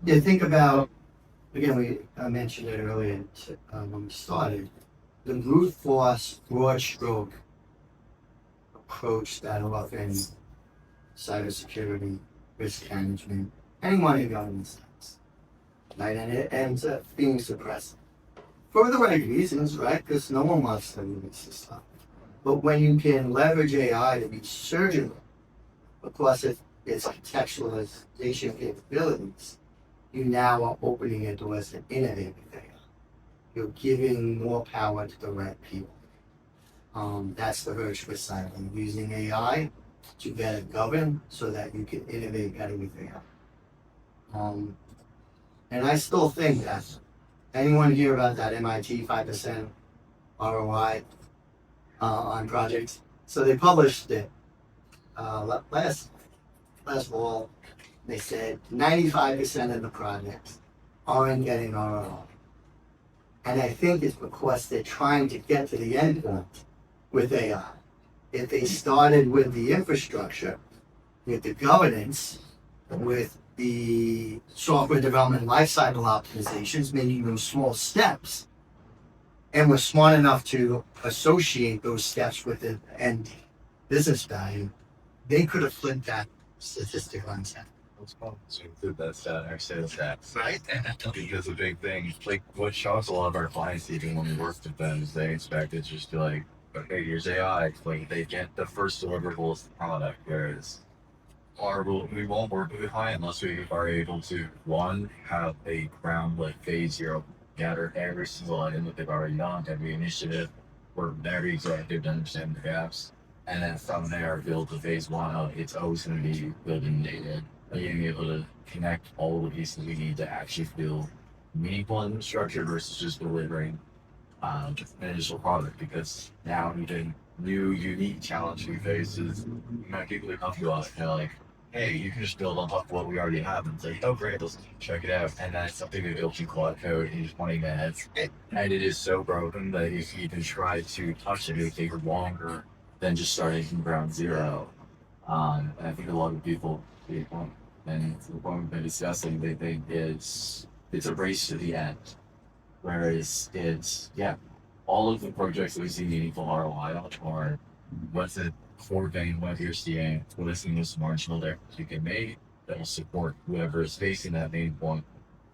You think about, again, I mentioned it earlier when we started, the brute force, broad stroke approach that often cybersecurity, risk management, anyone in government does, right? And it ends up being suppressed for the right reasons, right? Because no one wants to release this stuff. But when you can leverage AI to be surgical across its contextualization capabilities, you now are opening your doors to innovate with AI. You're giving more power to the right people. That's the virtuous cycle. Using AI to better govern so that you can innovate better with AI. And I still think that anyone hear about that MIT 5% ROI on projects? So they published it last fall. They said 95% of the projects aren't getting ROI. And I think it's because they're trying to get to the endpoint with AI. If they started with the infrastructure, with the governance, with the software development lifecycle optimizations, making those small steps, and were smart enough to associate those steps with the end business value, they could have flipped that statistic on set. So include that stat, our sales stats. Right? Because a big thing, like what shocks a lot of our clients, even when we work with them, is they expect it just to like, okay, here's AI. Like they get the first deliverable as the product, whereas we won't work with a client unless we are able to one have a ground like phase zero gather every single item that they've already done, every initiative, work very executive to understand the gaps, and then from there build the phase one of it's always going to be building data, being able to connect all the pieces we need to actually feel meaningful and structured versus just delivering an initial product. Because now even new unique challenge we face is people who come to us and they're like, hey, you can just build on top of what we already have. And it's like, oh, great, let's check it out. And that's something we built in Quad Code in 20 minutes. And it is so broken that if you even try to touch it, it would take longer than just starting from ground zero. And I think a lot of people, and to the point we've been discussing, they think it's a race to the end. Whereas all of the projects that we see meaningful ROI on are what's it core vein, what you're seeing, what is the most marginal there you can make that will support whoever is facing that main point.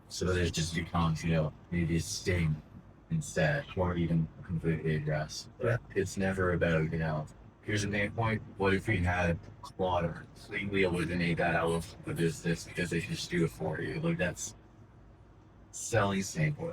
So that it just becomes, maybe a sting instead, or even completely addressed. Yeah. It's never about, here's a main point. What if we had Claude completely eliminate that out of the business because they can just do it for you? Like that's selling standpoint.